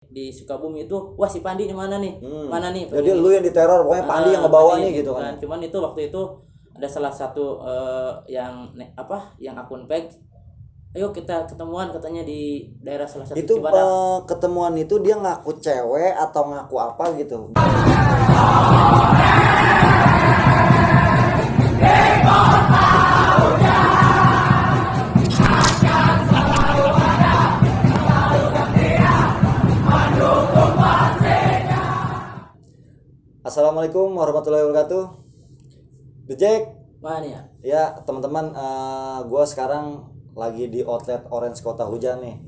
di Sukabumi itu, wah si Pandi di mana nih? Mana nih? Jadi lu yang diteror, pokoknya Pandi yang ngebawa Pandi nih gitu kan. Cuman itu waktu itu ada salah satu yang akun page, ayo kita ketemuan katanya di daerah salah satu Itu Cibadak. ketemuan itu dia ngaku cewek atau ngaku apa gitu? Assalamualaikum warahmatullahi wabarakatuh. The Jack. Mana ya? Ya teman-teman, gue sekarang lagi di outlet Orange Kota Hujan nih.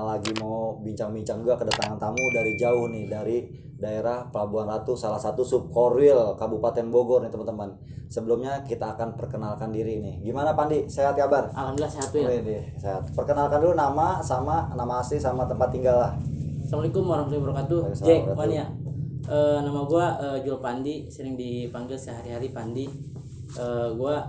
Lagi mau bincang-bincang juga, kedatangan tamu dari jauh nih, dari daerah Pelabuhan Ratu, salah satu subkorwil Kabupaten Bogor nih teman-teman. Sebelumnya kita akan perkenalkan diri nih. Gimana Pandi? Sehat kabar? Alhamdulillah sehat ya. Sehat. Perkenalkan dulu nama asli sama tempat tinggal lah. Assalamualaikum warahmatullahi wabarakatuh. Jack, mana ya? Nama gua Jul Pandi, sering dipanggil sehari-hari Pandi. Gua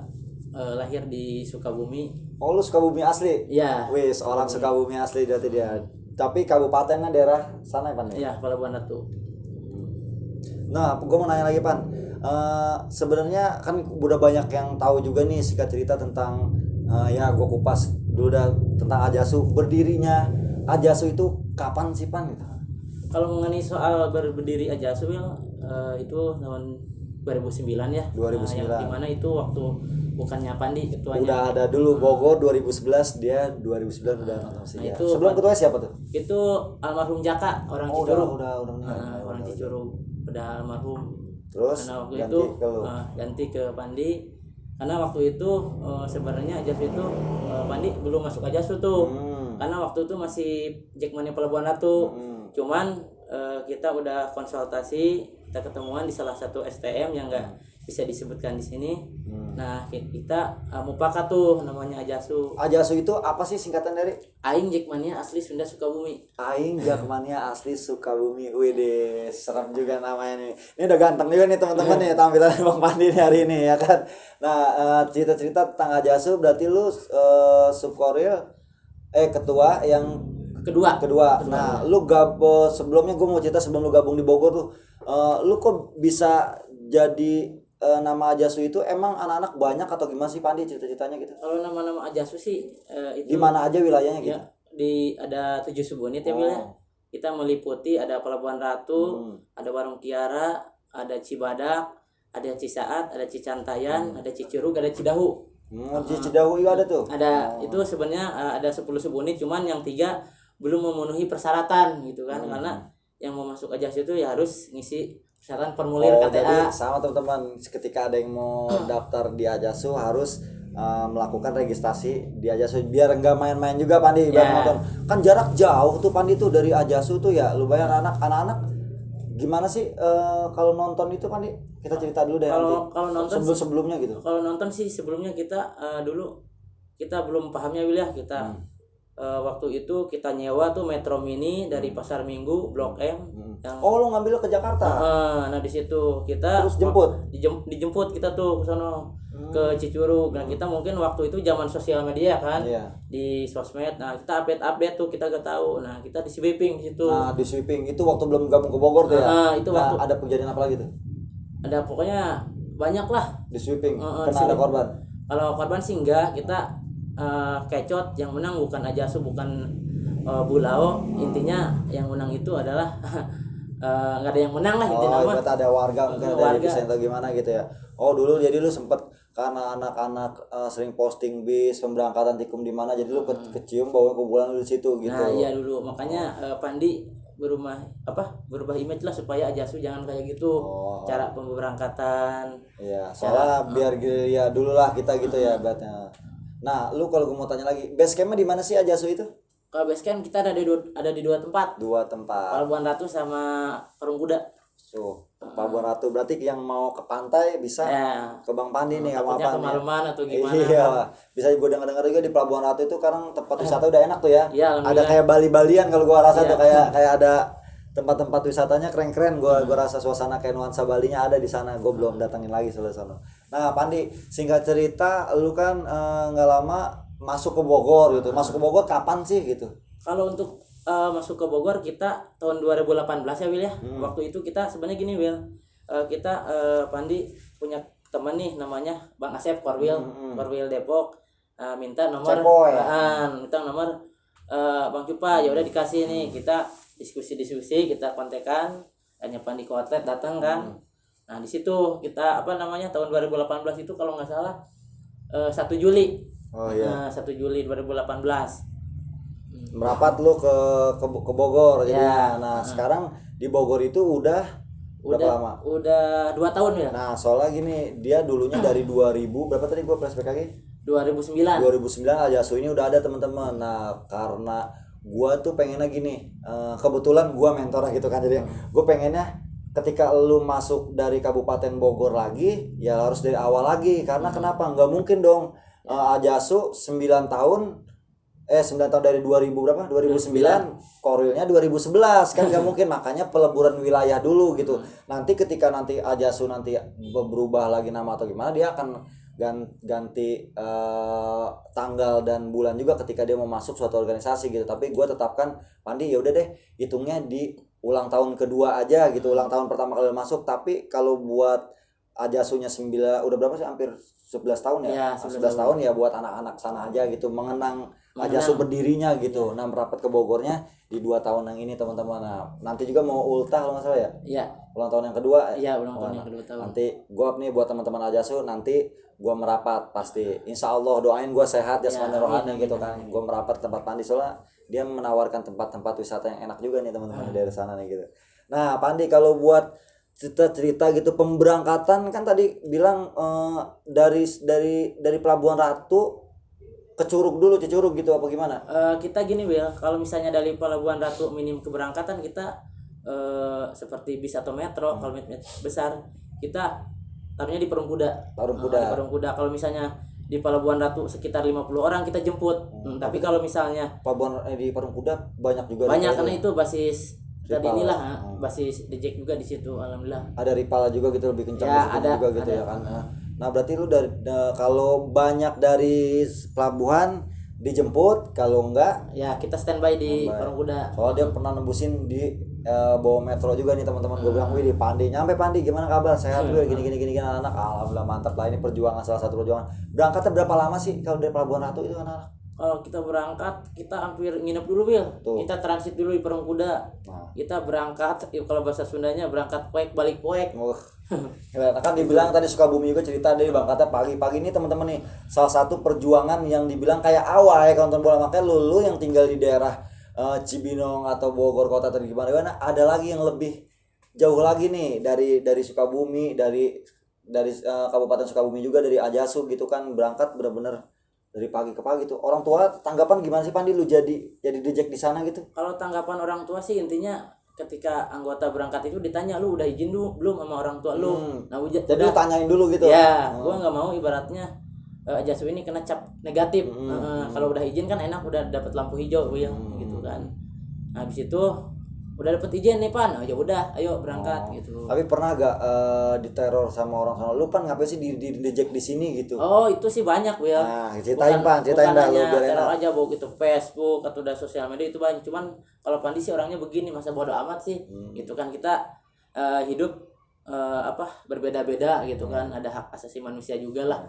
lahir di Sukabumi. Oh lu Sukabumi asli? Iya. Wis, orang Sukabumi asli berarti dia. Tapi kabupatennya daerah sana ya Pan? Iya, Pelabuhan Ratu. Nah, gue mau nanya lagi Pan. Sebenarnya kan udah banyak yang tahu juga nih singkat cerita tentang ya gue kupas dulu dah tentang Ajasu. Berdirinya Ajasu itu kapan sih Pan? Kalau mengenai soal berdiri Ajasu itu tahun 2009 ya. 2009. Yang dimana itu waktu bukannya Pandi ketuanya. Udah ada dulu Bogor 2011, dia 2009 udah nonton sih. Itu Sebelum ketua siapa tuh? Itu almarhum Jaka, orang Cicurug. Udah Orang Cicurug udah almarhum. Terus Karena waktu ganti itu ke lu. ganti ke Pandi. Karena waktu itu sebenarnya Ajasu itu Pandi belum masuk Ajasu tuh. Karena waktu itu masih Jackmania Pelabuhan Ratu. Cuman kita udah konsultasi, kita ketemuan di salah satu STM yang nggak bisa disebutkan di sini. Nah kita mufakat tuh namanya Ajasu. Ajasu itu apa sih singkatan dari? Aing Jackmania asli Sunda Sukabumi. Aing Jakmania asli Sukabumi. Widih, serem juga namanya nih. Ini udah ganteng juga nih teman-teman nih tampilan Bang Pandi nih hari ini ya kan. Nah, cerita-cerita tentang Ajasu berarti lu subkoril ketua yang Kedua. Nah, lu sebelumnya gue mau cerita sebelum lu gabung di Bogor tuh, lu kok bisa jadi nama Ajasu itu emang anak-anak banyak atau gimana sih Pandi cerita-ceritanya gitu? Kalau nama-nama Ajasu sih itu Di mana aja wilayahnya gitu? ya, ada 7 subunit ya wilayah. Kita meliputi ada Pelabuhan Ratu, ada Warung Kiara, ada Cibadak, ada Cisaat, ada Cicantayan, ada Cicurug, ada Cidahu. Cidahu juga ada tuh. Ada itu sebenarnya ada 10 subunit, cuman yang 3 belum memenuhi persyaratan gitu kan. Karena yang mau masuk Ajasu itu ya harus ngisi persyaratan formulir KTA. Jadi sama teman-teman, ketika ada yang mau daftar di Ajasu harus melakukan registrasi di Ajasu biar enggak main-main juga Pandi biar nonton. Kan jarak jauh tuh Pandi tuh dari Ajasu tuh ya. Lu bayar anak-anak gimana sih kalau nonton itu Pandi? Kita cerita dulu deh Kalau nonton sebelumnya gitu. Kalau nonton sih sebelumnya kita dulu kita belum pahamnya wilayah kita. Waktu itu kita nyewa tuh Metro Mini dari Pasar Minggu Blok M. Oh lu ngambil ke Jakarta? Nah di situ kita terus jemput? Dijemput kita tuh ke sono ke Cicurug. Nah kita mungkin waktu itu zaman sosial media kan, di sosmed. Nah kita update tuh, kita gak tahu. Nah kita di sweeping di situ. Nah di sweeping itu waktu belum gabung ke Bogor tuh ya? Itu waktu ada kejadian apa lagi tuh? Ada pokoknya banyak lah. Di sweeping Di ada korban? Kalau korban sih enggak, kita kecot, yang menang bukan Ajasu, bukan Bulao. Intinya yang menang itu adalah nggak ada yang menang lah intinya. Ternyata ada warga mungkin dari desain atau gimana gitu ya. Oh dulu jadi lu sempet karena anak-anak sering posting bis pemberangkatan tikum di mana, jadi lu kecium bau kumpulan lu di situ gitu. Nah iya dulu makanya Pandi berubah image lah supaya Ajasu jangan kayak gitu. Cara pemberangkatan. Iya, soalnya biar ya dulu lah kita gitu ya beratnya. Nah, lu kalau gue mau tanya lagi, base campnya di mana sih Ajasu itu? Kalau base camp kita ada di dua tempat. Pelabuhan Ratu sama Parung Kuda. Pelabuhan Ratu berarti yang mau ke pantai bisa ke Bang Pandi nih sama apa? Kemalaman atau gimana? Iya, bisa gue dengar juga di Pelabuhan Ratu itu sekarang tempat wisata udah enak tuh ya. Iya, ada kayak Bali-Balian kalau gue rasa tuh kayak ada tempat-tempat wisatanya keren-keren. Gue rasa suasana kayak nuansa Balinya ada di sana. Gue belum datangin lagi soal sana. Nah Pandi, singkat cerita lu kan nggak lama masuk ke Bogor gitu. Masuk ke Bogor kapan sih gitu? Kalau untuk masuk ke Bogor kita tahun 2018 ya Will ya. Waktu itu kita sebenarnya gini Will, kita Pandi punya teman nih namanya Bang Asep Korwil Depok, minta nomor minta nomor Bang Cupa, ya udah dikasih nih, kita diskusi kita kontekan, hanya Pandi ke outlet datang kan. Nah di situ kita tahun 2018 itu kalau nggak salah 1 Juli. 1 Juli 2018 merapat lu ke Bogor jadinya. Nah sekarang di Bogor itu udah berapa lama? Udah 2 tahun ya. Nah soalnya gini, dia dulunya dari 2000 berapa tadi gua flashback lagi? 2009 Ajasu ini udah ada teman-teman. Nah karena gua tuh pengennya gini, kebetulan gua mentor gitu kan, jadi gua pengennya ketika lu masuk dari Kabupaten Bogor lagi ya harus dari awal lagi, karena kenapa? Nggak mungkin dong Ajasu 9 tahun dari 2000 berapa? 2009, Korwilnya 2011 kan nggak mungkin, makanya peleburan wilayah dulu gitu. Nanti ketika nanti Ajasu nanti berubah lagi nama atau gimana, dia akan ganti tanggal dan bulan juga ketika dia mau masuk suatu organisasi gitu. Tapi gue tetapkan Pandi ya udah deh, hitungnya di ulang tahun kedua aja gitu. Ulang tahun pertama kali masuk, tapi kalau buat Ajasunya 9 udah berapa sih, hampir 11 tahun ya, 11 tahun ya, buat anak-anak sana aja gitu, mengenang Ajasu berdirinya gitu. Nah merapat ke Bogornya di 2 tahun yang ini teman-teman. Nah nanti juga mau ultah kalau nggak salah ya. Iya. Ulang tahun yang kedua. Iya, ulang tahun yang kedua tahun. Nanti gua nih buat teman-teman Ajasu, nanti gua merapat pasti. Insya Allah doain gua sehat jasmani rohani gitu kan. Gua merapat tempat Pandi, soalnya dia menawarkan tempat-tempat wisata yang enak juga nih teman-teman dari sana nih gitu. Nah Pandi, kalau buat cerita gitu pemberangkatan kan tadi bilang dari Pelabuhan Ratu ke Curug dulu, Cicurug gitu apa gimana? Kita gini Will, kalau misalnya dari Pelabuhan Ratu minim keberangkatan kita seperti bis atau metro, kalau besar kita taruhnya di Parung Kuda. Di Parung Kuda. Kalau misalnya di Pelabuhan Ratu sekitar 50 orang kita jemput. Tapi kalau misalnya di Parung Kuda banyak juga. Banyak karena itu basis tadi inilah basis DJ juga di situ, alhamdulillah. Ada Ripala juga gitu, lebih kencang ya, juga gitu ya kan. Nah berarti lu kalau banyak dari pelabuhan dijemput, kalau enggak ya kita standby di Parung Kuda. Soalnya dia pernah nembusin di bawa metro juga nih teman-teman. Gue bilang, wih di Pandi, nyampe Pandi gimana kabar, sehat gue gini anak-anak. Alhamdulillah mantap lah, ini perjuangan, salah satu perjuangan. Berangkatnya berapa lama sih kalau dari Pelabuhan Ratu itu anak-anak? Kalau kita berangkat, kita hampir nginep dulu Will. Kita transit dulu di Parung Kuda. Kita berangkat, kalau bahasa Sundanya berangkat poek balik poek. Kan dibilang tadi Sukabumi juga cerita dari berangkatnya pagi-pagi ini teman-teman nih. Salah satu perjuangan yang dibilang kayak awal ya kalau nonton bola, makanya lu yang tinggal di daerah Cibinong atau Bogor kota atau gimana, ada lagi yang lebih jauh lagi nih dari Sukabumi, dari Kabupaten Sukabumi juga, dari Ajasu gitu kan, berangkat bener-bener dari pagi ke pagi tuh. Orang tua tanggapan gimana sih Pandi lu jadi dijek di sana gitu? Kalau tanggapan orang tua sih intinya ketika anggota berangkat itu ditanya, lu udah izin dulu belum sama orang tua lu? Nah, jadi lu tanyain dulu gitu. Ya, gua nggak mau ibaratnya Ajasu ini kena cap negatif. Kalau udah izin kan enak, udah dapat lampu hijau gitu kan. Nah, habis itu udah dapet izin nih Pan, ya udah ayo berangkat gitu. Tapi pernah gak diteror sama orang sana? Lu Pan ngapain sih dijek di sini gitu? Oh itu sih banyak Will. Nah ceritain Pan, ceritain dah lu biar teror aja bawa gitu Facebook atau udah sosial media itu banyak. Cuman kalau Pandi sih orangnya begini, masa bodo amat sih. Gitu kan, kita hidup berbeda-beda gitu kan, ada hak asasi manusia juga lah.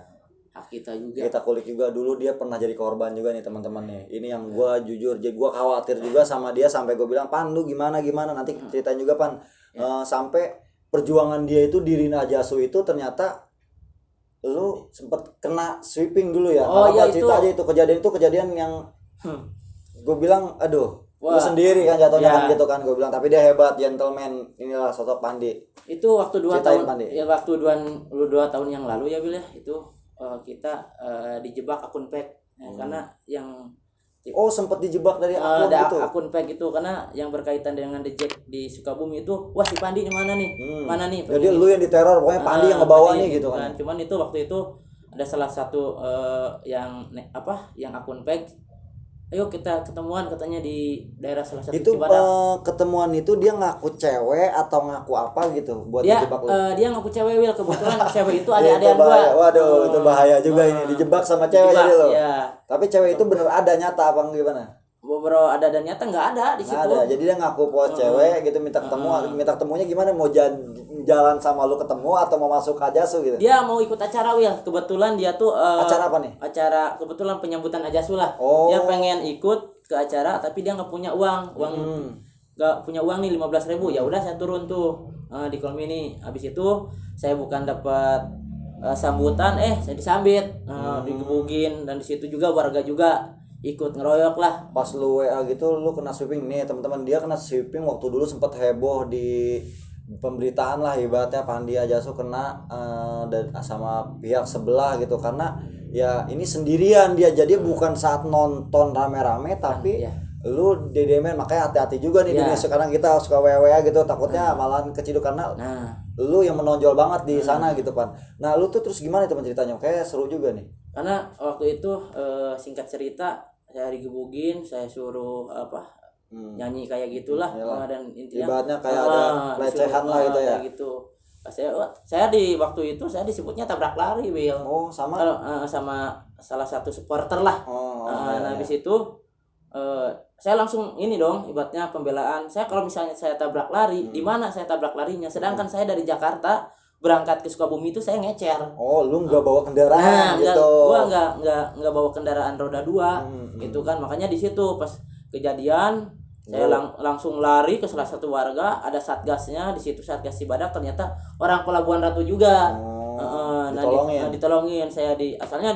Hak kita juga. Kita kulik juga dulu, dia pernah jadi korban juga nih teman-teman nih. Ini yang gue jujur, jadi gue khawatir juga sama dia sampai gue bilang, Pan lu gimana nanti ceritain juga Pan. Sampai perjuangan dia itu di Rina Ajasu itu ternyata lu sempet kena sweeping dulu ya. Cerita aja itu kejadian yang gue bilang aduh. Lu sendiri kan jatuhnya kan gitu kan, gue bilang, tapi dia hebat, gentleman, inilah sosok Pandi. Itu waktu 2 tahun Pandi. Ya waktu 2 tahun yang lalu ya Bil ya, itu kita dijebak akun fake karena yang sempat dijebak dari akun ada gitu. Akun fake itu karena yang berkaitan dengan The Jack di Sukabumi itu, wah si Pandi di mana nih? Mana nih? Jadi lu yang diteror, pokoknya Pandi yang ngebawa nih gitu kan. Cuman itu waktu itu ada salah satu yang akun fake. Ayo kita ketemuan katanya di daerah salah satu itu Cibadak. Ketemuan itu dia ngaku cewek atau ngaku apa gitu buat dijebak lu? Dia ngaku cewek Will, kebetulan cewek itu ada-adaan gua. Waduh, itu bahaya juga ini, dijebak sama cewek jadi lo. Iya. Tapi cewek itu bener ada nyata apa gimana? beberapa ada dan nyata nggak ada di Nggak situ. ada. Jadi dia ngaku pos cewek gitu minta ketemu, minta ketemunya gimana, mau jalan sama lu ketemu atau mau masuk ke Ajasu gitu. Dia mau ikut acara Will, kebetulan dia tuh Acara apa nih? acara kebetulan penyambutan Ajasu lah. Oh. Dia pengen ikut ke acara tapi dia nggak punya uang nggak punya uang nih 15.000. Ya udah saya turun tuh di kolom ini. Habis itu saya bukan dapat sambutan, saya disambit, digebukin, dan di situ juga warga juga ikut ngeroyok lah. Pas lu WA gitu lu kena sweeping nih teman-teman, dia kena sweeping waktu dulu sempat heboh di pemberitaan lah ibaratnya Pandi Ajasu kena dan sama pihak sebelah gitu karena ya ini sendirian dia, jadi bukan saat nonton rame-rame tapi lu dedemen. Makanya hati-hati juga nih dunia sekarang, kita suka WA gitu takutnya malahan keciduk karena lu yang menonjol banget di sana gitu Pan. Nah lu tuh terus gimana itu ceritanya, kayak seru juga nih. Karena waktu itu singkat cerita saya digebugin, saya suruh nyanyi kayak gitulah, dan intinya ibaratnya kayak ada pelecehan lah gitu ya. Gitu. Saya di waktu itu saya disebutnya tabrak lari, Will. Oh, sama sama salah satu supporter lah. Habis itu saya langsung ini dong, ibaratnya pembelaan. Saya kalau misalnya saya tabrak lari, di mana saya tabrak larinya? Sedangkan saya dari Jakarta berangkat ke Sukabumi itu saya ngecer. Oh, lu nggak bawa kendaraan gitu? Gua nggak bawa kendaraan roda 2 gitu kan. Makanya di situ pas kejadian saya langsung lari ke salah satu warga, ada satgasnya di situ, Satgas Cibadak, ternyata orang Pelabuhan Ratu juga. Ditolongin. Saya asalnya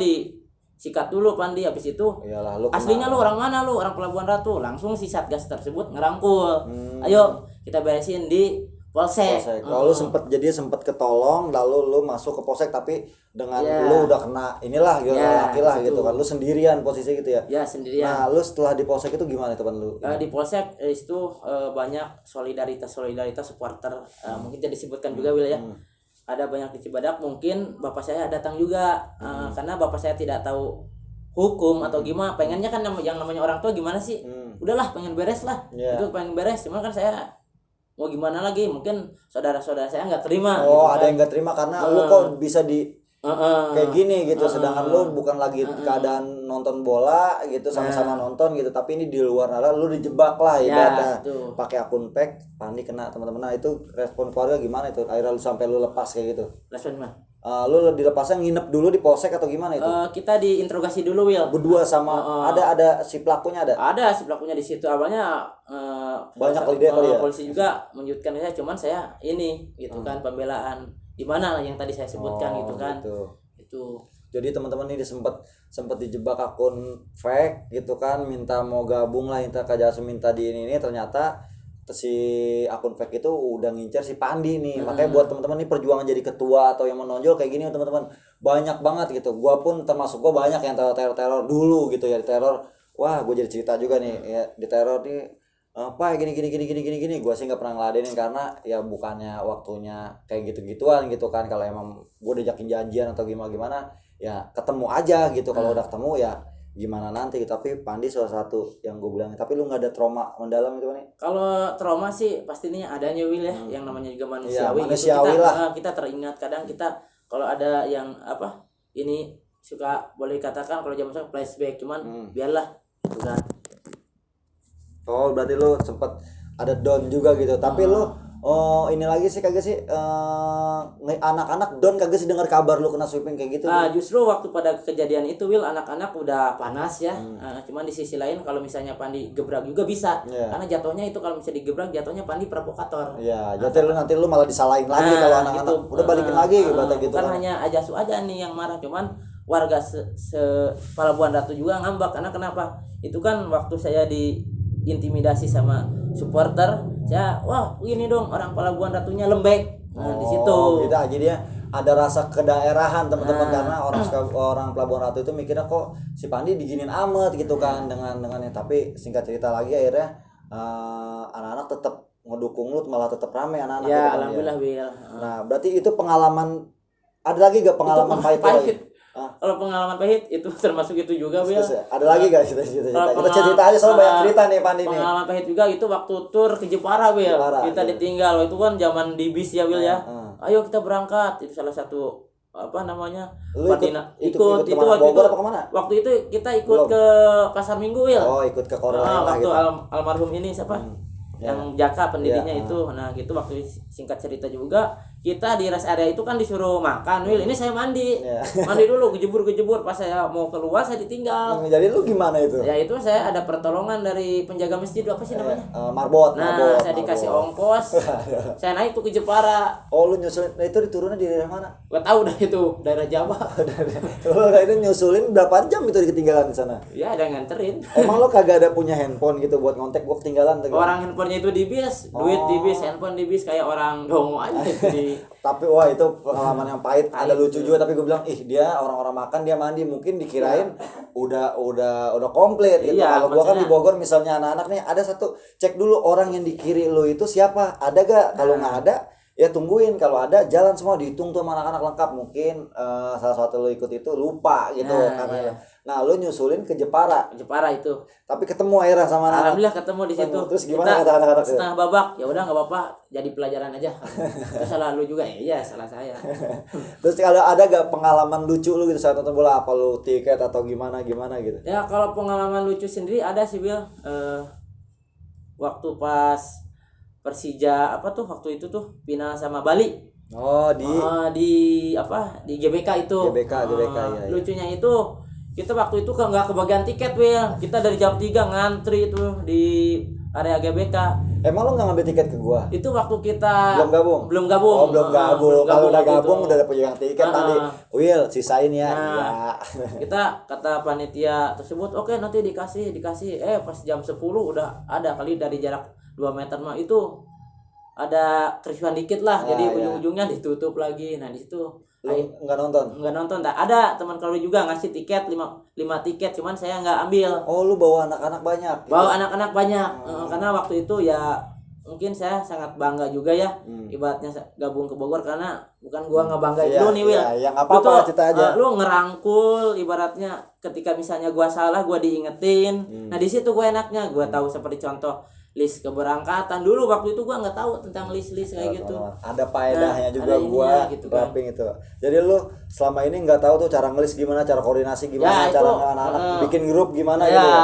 sikat dulu Pandi, habis itu iyalah, lu aslinya lu orang mana, lu orang Pelabuhan Ratu. Langsung si satgas tersebut ngerangkul, ayo kita beresin di polsek. Lu sempet ketolong, lalu lu masuk ke polsek tapi dengan lu udah kena inilah gitu, laki lah gitu kan, lu sendirian posisi gitu ya. Ya sendirian. Nah lu setelah di polsek itu gimana teman lu? Di polsek itu banyak solidaritas supporter, mungkin jadi disebutkan juga wilayah. Ada banyak di Cibadak, mungkin bapak saya datang juga karena bapak saya tidak tahu hukum atau gimana, pengennya kan yang namanya orang tua gimana sih, udahlah pengen beres lah, itu pengen beres, cuman kan saya mau gimana lagi, mungkin saudara-saudara saya nggak terima. Oh, gitu kan. Ada yang nggak terima karena lu kok bisa kayak gini gitu, sedangkan lu bukan lagi keadaan nonton bola gitu, sama-sama nonton gitu, tapi ini di luar nalar lu dijebak lah ibaratnya pakai akun pack. Pandi kena teman-teman. Nah itu respon keluarga gimana itu akhirnya lu sampai lu lepas kayak gitu? Respon mah lu dilepasnya nginep dulu di polsek atau gimana itu? Kita diinterogasi dulu, Will. Berdua sama ada si pelakunya ada? Ada si pelakunya di situ. Awalnya banyak kali ya. Polisi juga menyudutkan saya, cuman saya ini gitu kan, pembelaan di mana lah yang tadi saya sebutkan gitu kan. Itu. Jadi teman-teman ini sempat dijebak akun fake gitu kan, minta mau gabung lah, minta Ajasu, minta di ini ternyata si akun fake itu udah ngincer si Pandi nih. Makanya buat teman-teman nih perjuangan jadi ketua atau yang menonjol kayak gini teman-teman banyak banget gitu. Gua pun termasuk gua banyak yang teror dulu gitu ya, diteror. Wah, gua jadi cerita juga nih ya, diteror nih apa gini. Gua sih nggak pernah ngeladenin karena ya bukannya waktunya kayak gitu-gituan gitu kan. Kalau emang gua diajakin janjian atau gimana ya ketemu aja gitu. Kalau udah ketemu ya gimana nanti. Tapi Pandi salah satu yang gue bilang, tapi lu nggak ada trauma mendalam itu nih? Kalau trauma sih pastinya adanya, Will ya, yang namanya juga manusiawi, manusiawi gitu. Lah. Kita teringat kadang kita kalau ada yang ini suka boleh dikatakan kalau zaman sekarang flashback, cuman biarlah gitu kan. Oh berarti lu sempet ada down juga gitu, tapi lu ini lagi sih kagak sih anak-anak down kagak sih dengar kabar lu kena sweeping kayak gitu? Justru waktu pada kejadian itu, Will, anak-anak udah panas ya. Cuman di sisi lain kalau misalnya Pandi gebrak juga bisa, karena jatuhnya itu kalau misalnya digebrak jatuhnya Pandi provokator. Iya, jadi nanti lu malah disalahin lagi kalau anak-anak gitu. Udah balikin lagi gitu kan. Hanya Ajasu aja nih yang marah, cuman warga Pelabuhan Ratu juga ngambak. Karena kenapa? Itu kan waktu saya diintimidasi sama supporter, wah ini dong orang Pelabuhan Ratunya lembek. Di situ. Gitu aja dia ada rasa kedaerahan teman-teman, karena orang Pelabuhan Ratu itu mikirnya kok si Pandi diginin amat gitu kan dengannya. Tapi singkat cerita lagi akhirnya anak-anak tetap ngedukung lu, malah tetap rame anak-anak. Ya alhamdulillah, Will. Nah berarti itu pengalaman, ada lagi gak pengalaman pahit? Kalau pengalaman pahit itu termasuk itu juga, Will. Ada lagi guys kita cerita aja, soal banyak cerita nih Pandi nih. Pengalaman pahit juga itu waktu tur ke Jepara, Will. Kita ditinggal, itu kan zaman di bis ya, Will ya. Ayo kita berangkat, itu salah satu apa namanya Lu ikut kemana? itu waktu Bogor itu apa kemana? waktu itu kita ikut Belum. ke Pasar Minggu ya. Oh, ikut ke Korea lah Waktu gitu. almarhum ini siapa Ya. yang Jaka pendirinya Ya, itu. Nah gitu waktu singkat cerita juga kita di rest area itu kan disuruh makan. Wil, ini saya mandi Ya. mandi dulu gejebur pas saya mau keluar saya ditinggal. Jadi lu gimana itu? Ya itu saya ada pertolongan dari penjaga masjid apa sih namanya. Marbot. Saya dikasih ongkos, saya naik tuh ke Jepara. Oh, lu nyusulin. Nah, itu diturunnya di daerah mana? Gak tahu dah itu daerah Jawa. Lu itu nyusulin berapa jam itu ketinggalan di sana? Ya ada yang nganterin. Emang lo kagak ada punya handphone gitu buat ngontek? Gua ketinggalan tuh. Orang handphonenya itu di bis, duit di bis, handphone di bis kayak orang dongo aja itu di. Tapi wah itu pengalaman yang pahit. Ada lucu juga tapi gue bilang dia orang-orang makan dia mandi mungkin dikirain udah komplit gitu. Iya, Kalau gua kan di maksudnya- Bogor misalnya anak-anak nih ada satu, cek dulu orang yang di kiri lo itu siapa, ada gak? Kalau nggak ada ya tungguin, kalau ada jalan semua, dihitung tuh sama anak-anak lengkap. Mungkin salah satu lo ikut itu lupa gitu karena iya. nah lo nyusulin ke Jepara Jepara itu. tapi ketemu akhirnya sama anak. Alhamdulillah ketemu di situ. Terus gimana kata anak-anak itu? Setengah babak, ya udah nggak apa-apa, jadi pelajaran aja. Itu salah lu juga ya, iya salah saya. Terus kalau ada gak pengalaman lucu lu gitu saat nonton bola, apa lu tiket atau gimana gitu? Ya kalau pengalaman lucu sendiri ada sih Bil. Waktu pas Persija apa tuh waktu itu tuh final sama Bali. Oh, Di GBK itu. GBK ya. Lucunya itu kita waktu itu nggak kebagian tiket Will. Kita dari jam 3 ngantri itu di area GBK. Emang lu nggak ngambil tiket ke gua? Itu waktu kita Belum gabung. Oh, belum gabung. Kalau udah gabung gitu. udah punya tiket tadi. Will, sisain ya. Nah, Iya. kita kata panitia tersebut, oke nanti dikasih. Pas jam 10 udah ada kali dari jarak 2 meter mah itu ada kericuhan dikit lah. Jadi iya. ujung-ujungnya ditutup lagi. Nah, di situ Lu nggak nonton? nggak nonton. Ada teman kalau juga ngasih tiket 5 tiket, cuman saya nggak ambil. Oh, lu bawa anak-anak banyak. Gitu. Bawa anak-anak banyak. Karena waktu itu ya mungkin saya sangat bangga juga ya. Ibaratnya gabung ke Bogor karena bukan gua ngebanggain Iya, lu nih Will. iya, yang apa-apa cerita aja. Lu ngerangkul ibaratnya ketika misalnya gua salah gua diingetin. Nah, di situ gua enaknya gua tahu seperti contoh list keberangkatan. Dulu waktu itu gua nggak tahu tentang list kayak gitu. Ada faedahnya Nah, juga ada gua ininya gitu kan. rapping itu. Jadi lu selama ini nggak tahu tuh cara ngelis gimana, cara koordinasi gimana, Ya, cara itu, anak-anak bikin grup gimana Ya, gitu ya.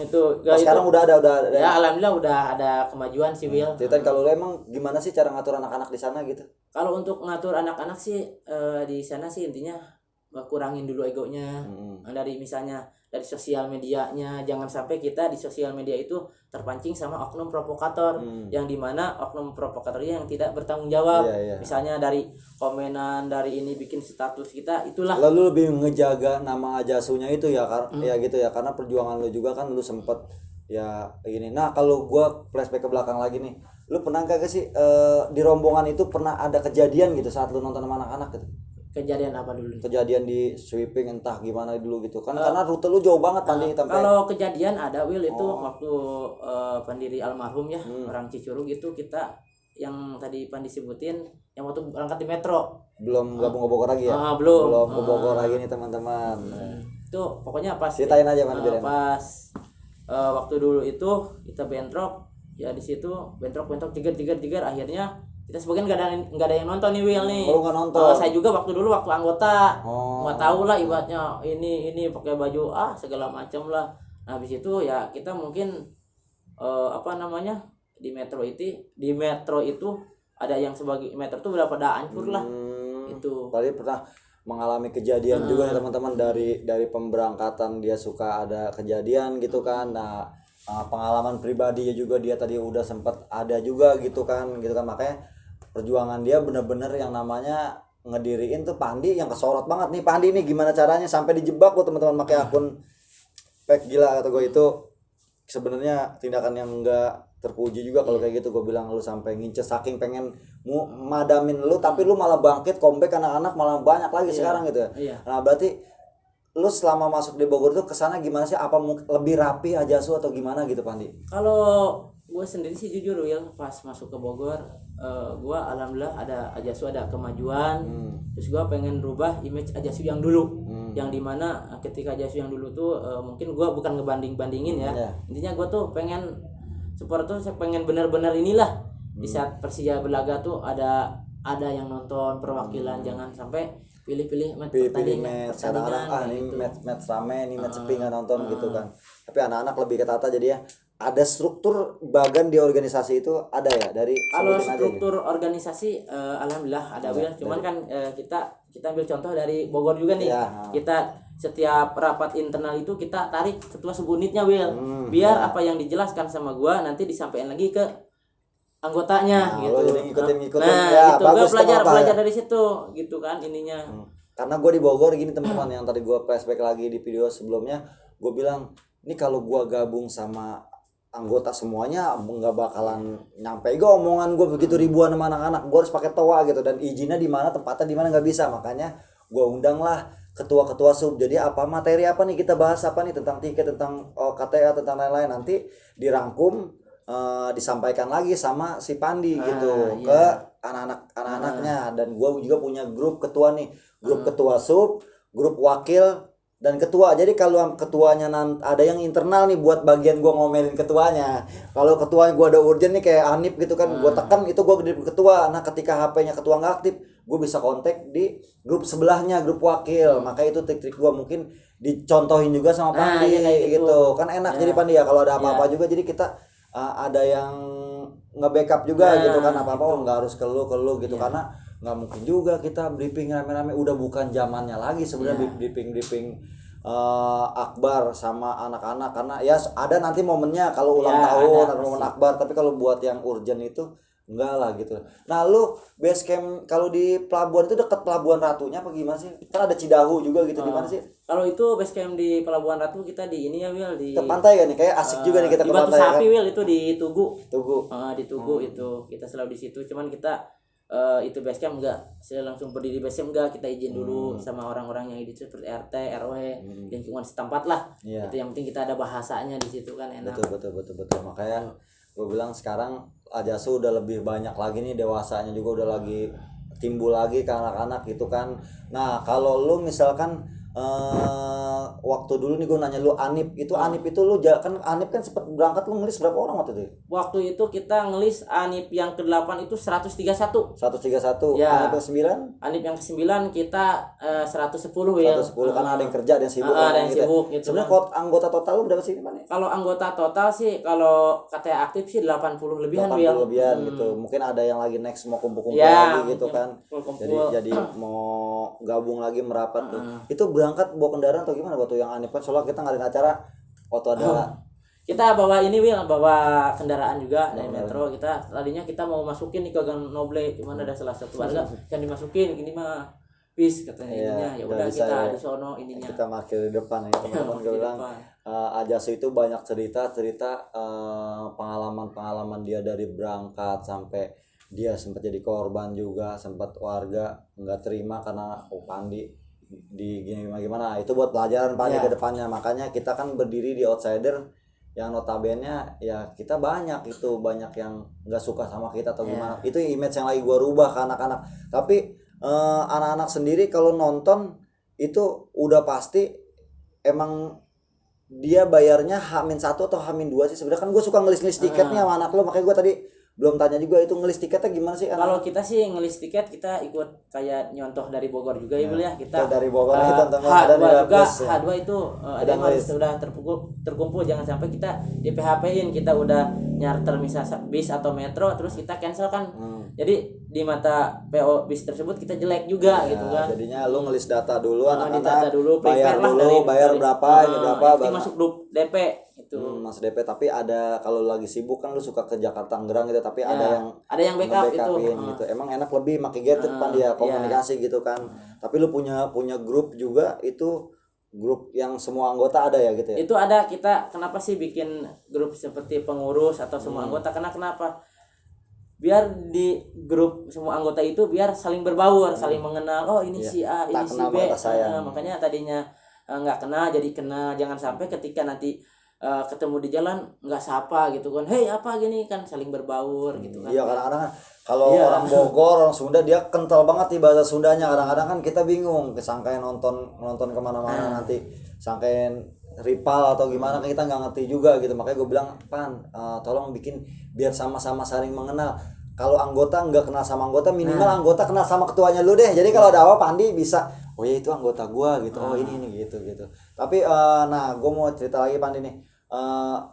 itu Nah, sekarang udah ada. ya alhamdulillah udah ada kemajuan sih Will. Ceritain kalau lu emang gimana sih cara ngatur anak-anak di sana gitu? Kalau untuk ngatur anak-anak sih di sana sih intinya kurangin dulu egonya. Dari misalnya dari sosial medianya, jangan sampai kita di sosial media itu terpancing sama oknum provokator yang dimana oknum provokatornya yang tidak bertanggung jawab. Iya. Misalnya dari komenan, dari ini bikin status kita itulah. Lalu lebih ngejaga nama Ajasunya itu ya ya gitu ya, karena perjuangan lu juga kan lu sempet ya begini. Nah, kalau gua flashback ke belakang lagi nih, lu pernah kagak sih di rombongan itu pernah ada kejadian gitu saat lu nonton sama anak-anak gitu? Kejadian apa dulu? Kejadian di sweeping entah gimana dulu gitu kan, karena rute lu jauh banget tadi sampai. Kalau kejadian ada Will itu waktu pendiri almarhum ya, orang Cicurug itu kita yang tadi Pandi sebutin yang waktu berangkat di metro. Belum gabung ke Bogor lagi ya? Belum. Ke Bogor lagi nih teman-teman. Itu pokoknya pas Ceritain aja Pan, biar enak. pas waktu dulu itu kita bentrok ya, di situ bentrok tiga akhirnya kita sebagian nggak ada yang nonton nih Will nih. Lu nggak nonton? Saya juga waktu anggota Oh. nggak tahu lah ibaratnya ini pakai baju segala macam lah. Nah habis itu ya kita mungkin di metro itu ada yang sebagai metro tuh udah pada hancur lah itu. Tadi pernah mengalami kejadian juga nih teman-teman, dari pemberangkatan dia suka ada kejadian gitu kan. Nah, pengalaman pribadinya juga dia tadi udah sempat ada juga gitu kan makanya perjuangan dia bener-bener yang namanya ngediriin tuh Pandi yang kesorot banget nih. Pandi nih gimana caranya sampai dijebak lo teman-teman pakai akun fake, gila kata gue. Itu sebenarnya tindakan yang enggak terpuji juga kalau kayak gitu. Gue bilang lu sampai nginces saking pengen madamin lu, tapi lu malah bangkit comeback, anak-anak malah banyak lagi sekarang gitu ya. Iya. Nah berarti lu selama masuk di Bogor tuh kesana gimana sih? Apa lebih rapi Ajasu atau gimana gitu Pandi? Kalau gue sendiri sih jujur Will, pas masuk ke Bogor gue alhamdulillah ada Ajasu ada kemajuan. Terus gue pengen rubah image Ajasu yang dulu, yang dimana ketika Ajasu yang dulu tuh mungkin gue bukan ngebanding-bandingin ya. Intinya gue tuh pengen seperti tuh saya pengen benar-benar inilah di saat Persija berlaga tuh ada ada yang nonton perwakilan, jangan sampai pilih-pilih pilih pertandingan match, kadang-kadang ini gitu. match rame, ini match sepi nggak nonton gitu kan. Tapi anak-anak lebih ketata, jadi ya ada struktur bagan di organisasi itu ada ya, dari Kalau sebutin aja struktur organisasi alhamdulillah ada Will, cuman kan kita ambil contoh dari Bogor juga nih. Ya. Kita setiap rapat internal itu kita tarik ketua subunitnya Will, biar apa yang dijelaskan sama gua nanti disampaikan lagi ke anggotanya Nah, gitu. lo jadi ngikutin Nah, ya, gitu. Gua bagus tuh, apa belajar ya. dari situ gitu kan ininya. Karena gue di Bogor gini teman-teman, yang tadi gue flashback lagi di video sebelumnya, gue bilang ini kalau gue gabung sama anggota semuanya nggak bakalan nyampe gue omongan gue begitu ribuan sama anak-anak. Gue harus pakai toa gitu, dan izinnya di mana, tempatnya di mana nggak bisa. Makanya gue undang lah ketua-ketua sub. Jadi apa materi apa nih kita bahas, apa nih tentang tiket, tentang KTA, tentang lain-lain, nanti dirangkum, disampaikan lagi sama si Pandi gitu ke anak-anaknya. Dan gue juga punya grup ketua nih, grup ketua sub, grup wakil, dan ketua. Jadi kalau ketuanya ada yang internal nih buat bagian gua ngomelin ketuanya. Kalau ketuanya gua ada urgent nih kayak Hanif gitu kan, gua tekan itu gua jadi ketua. Nah, ketika HP-nya ketua nggak aktif, gua bisa kontak di grup sebelahnya, grup wakil. Maka itu trik-trik gua mungkin dicontohin juga sama Pandi gitu. Kan enak jadi Pandi ya, kalau ada apa-apa juga jadi kita ada yang nge-backup juga gitu kan, apa-apa nggak harus keluh gitu. Karena nggak mungkin juga kita briefing rame-rame, udah bukan zamannya lagi sebenarnya briefing akbar sama anak-anak. Karena ya ada nanti momennya kalau ulang tahun atau momen akbar, tapi kalau buat yang urgent itu enggak lah gitu. Nah, lu base camp kalau di pelabuhan itu dekat Pelabuhan Ratunya apa gimana sih? Kan ada Cidahu juga gitu, di mana sih? Kalau itu base camp di Pelabuhan Ratu kita di ini ya Will, di Ke pantai kan nih, kayak asik juga nih kita di ke Batu pantai Sapi kan. Will, itu di Tugu. Di Tugu itu kita selalu di situ. Cuman kita itu base camp enggak langsung berdiri base camp, enggak, kita izin dulu sama orang-orang yang di seperti RT, RW, lingkungan setempat lah. Itu yang penting kita ada bahasanya di situ kan enak. Betul. Makanya gue bilang sekarang Ajasu udah lebih banyak lagi nih, dewasanya juga udah lagi timbul lagi ke anak-anak gitu kan. Nah, kalau lu misalkan waktu dulu nih gue nanya lu Anip itu lu kan Anip kan sempat berangkat, lu ngelis berapa orang waktu itu? Waktu itu kita ngelis Anip yang ke-8 itu 131. 131. Ya. Anip yang 9? Anip yang ke-9 kita 110 ya. 110 karena ada yang kerja, ada yang sibuk. Ada yang sibuk gitu. Sebenarnya anggota total lu berapa sih, Pak? Kalau anggota total sih, kalau KTA aktif sih 80 lebihan 80 lebihan gitu. Mungkin ada yang lagi next mau kumpul-kumpul ya, lagi gitu kan. Jadi mau gabung lagi merapat tuh. Itu berangkat bawa kendaraan atau gimana waktu yang Anip kan? Soalnya kita ngadain acara waktu ada kita bawa ini bawa kendaraan juga dari metro. Tadinya kita mau masukin nih ke Gang Noble, cuman ada salah satu warga yang dimasukin gini mah bis katanya. Ya udah kita di sono ininya. Kita parkir di depan ya, teman-teman. Gue bilang Ajasu itu banyak cerita pengalaman dia dari berangkat sampai dia sempat jadi korban juga, sempat warga nggak terima karena Pandi di gimana. Itu buat pelajaran Pandi ke depannya. Makanya kita kan berdiri di outsider yang notabene ya kita banyak yang nggak suka sama kita atau gimana. Itu image yang lagi gua rubah ke anak-anak. Tapi anak-anak sendiri kalau nonton itu udah pasti emang dia bayarnya H-1 atau H-2 sih. Sebenarnya kan gue suka ngelis-ngelis tiketnya sama anak lo, makanya gue tadi belum tanya juga itu ngelis tiketnya gimana sih? Kalau kita sih ngelis tiket kita ikut kayak nyontoh dari Bogor juga ya kita dari Bogor H2 juga H2 itu ada yang harus sudah terkumpul, jangan sampai kita di PHP-in, kita udah nyarter misalnya bis atau metro terus kita cancel kan. Jadi di mata PO bis tersebut kita jelek juga gitu kan. Jadinya lu ngelis data dulu anak-anak, data dulu, bayar dulu, bayar berapa, ini berapa, baru masuk DP itu. Masuk DP. Tapi ada kalau lagi sibuk kan lu suka ke Jakarta Tangerang gitu, tapi ada yang backup itu gitu. Emang enak lebih make gadget kan dia komunikasi gitu kan. Tapi lu punya grup juga, itu grup yang semua anggota ada ya gitu ya. Itu ada. Kita kenapa sih bikin grup seperti pengurus atau semua anggota? Kenapa? Biar di grup semua anggota itu biar saling berbaur, saling mengenal. Oh ini si A, ini si B. Makanya tadinya nggak kenal jadi kenal. Jangan sampai ketika nanti ketemu di jalan nggak sapa gitu kan. Hei apa gini kan, saling berbaur gitu kan. Iya, kadang-kadang kan kalau orang Bogor, orang Sunda dia kental banget di bahasa Sundanya. Kadang-kadang kan kita bingung, kesangkain nonton kemana-mana nanti sangkain rival atau gimana kan kita nggak ngerti juga gitu. Makanya gue bilang Pan, tolong bikin biar sama-sama saling mengenal. kalau anggota nggak kenal sama anggota, minimal anggota kenal sama ketuanya lu deh. Jadi kalau ada apa Pandi bisa, oh ya itu anggota gua gitu. Oh ini gitu gitu. Tapi nah gua mau cerita lagi Pandi nih.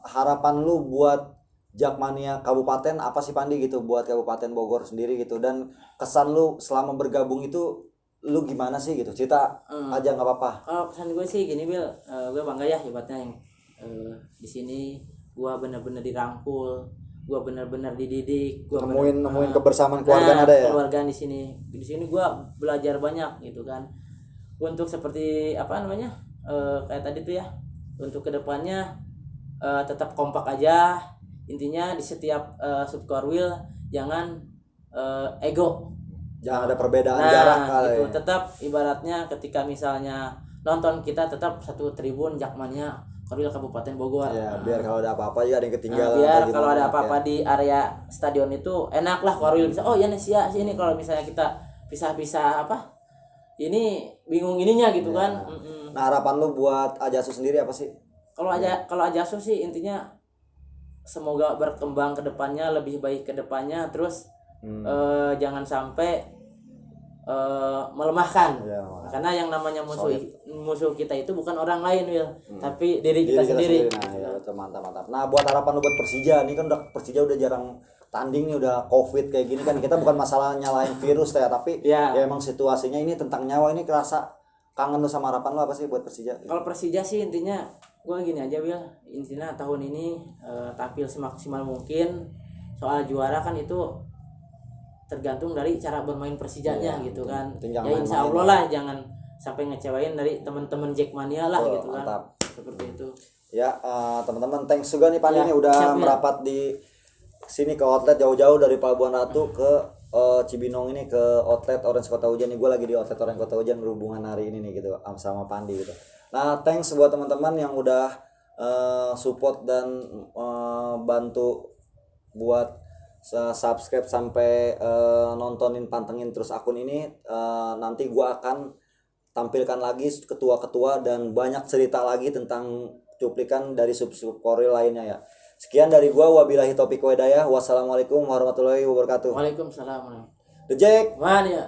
Harapan lu buat Jakmania Kabupaten apa sih Pandi gitu, buat Kabupaten Bogor sendiri gitu, dan kesan lu selama bergabung itu lu gimana sih gitu, cerita aja nggak apa-apa. Kalau pesan gue sih gini Bil, gue bangga ya hebatnya yang di sini gue benar-benar dirangkul, gue benar-benar dididik, gue Nemuin kebersamaan keluarga ada ya. Keluarga di sini gue belajar banyak gitu kan, untuk seperti apa namanya kayak tadi tuh ya, untuk kedepannya tetap kompak aja, intinya di setiap subkorwil jangan ego. Jangan ada perbedaan jarak kali. Gitu. Tetap ibaratnya ketika misalnya nonton kita tetap satu tribun Jakmania Korwil Kabupaten Bogor. Ya, biar kalau ada apa-apa juga ada yang ketinggalan. Biar kalau ada apa-apa di area stadion itu enak lah Korwil bisa. Oh ya Nesia sini, kalau misalnya kita pisah-pisah apa? Ini bingung ininya gitu kan. Nah, harapan lu buat Ajasu sendiri apa sih? Kalau Ajasu sih intinya semoga berkembang ke depannya, lebih baik ke depannya, terus jangan sampai melemahkan ya, karena yang namanya musuh kita itu bukan orang lain Will, tapi diri kita sendiri. Nah ya betul, mantap. Nah buat harapan lu buat Persija, ini kan Persija udah jarang tanding nih, udah covid kayak gini kan, kita bukan masalah nyalain virus ya, tapi ya emang situasinya ini tentang nyawa, ini kerasa kangen lu sama harapan lu apa sih buat Persija? Kalau Persija sih intinya gue gini aja Will, intinya tahun ini tampil semaksimal mungkin, soal juara kan itu tergantung dari cara bermain Persijanya gitu kan. Ya insya Allah lah jangan sampai ngecewain dari teman-teman Jakmania lah gitu kan. Mantap. Seperti itu. Ya teman-teman, thanks juga nih Pandi nih udah merapat di sini ke outlet jauh-jauh dari Pelabuhan Ratu ke Cibinong ini, ke outlet Orange Kota Hujan nih. Gue lagi di outlet Orange Kota Hujan berhubungan hari ini nih gitu sama Pandi gitu. Nah thanks buat teman-teman yang udah support dan bantu buat subscribe sampai nontonin, pantengin terus akun ini. Nanti gua akan tampilkan lagi ketua-ketua dan banyak cerita lagi tentang cuplikan dari subkoril lainnya ya. Sekian dari gua, wabillahi taufiq wa hidayah. Wassalamualaikum warahmatullahi wabarakatuh. Waalaikumsalam. The Jack Mania.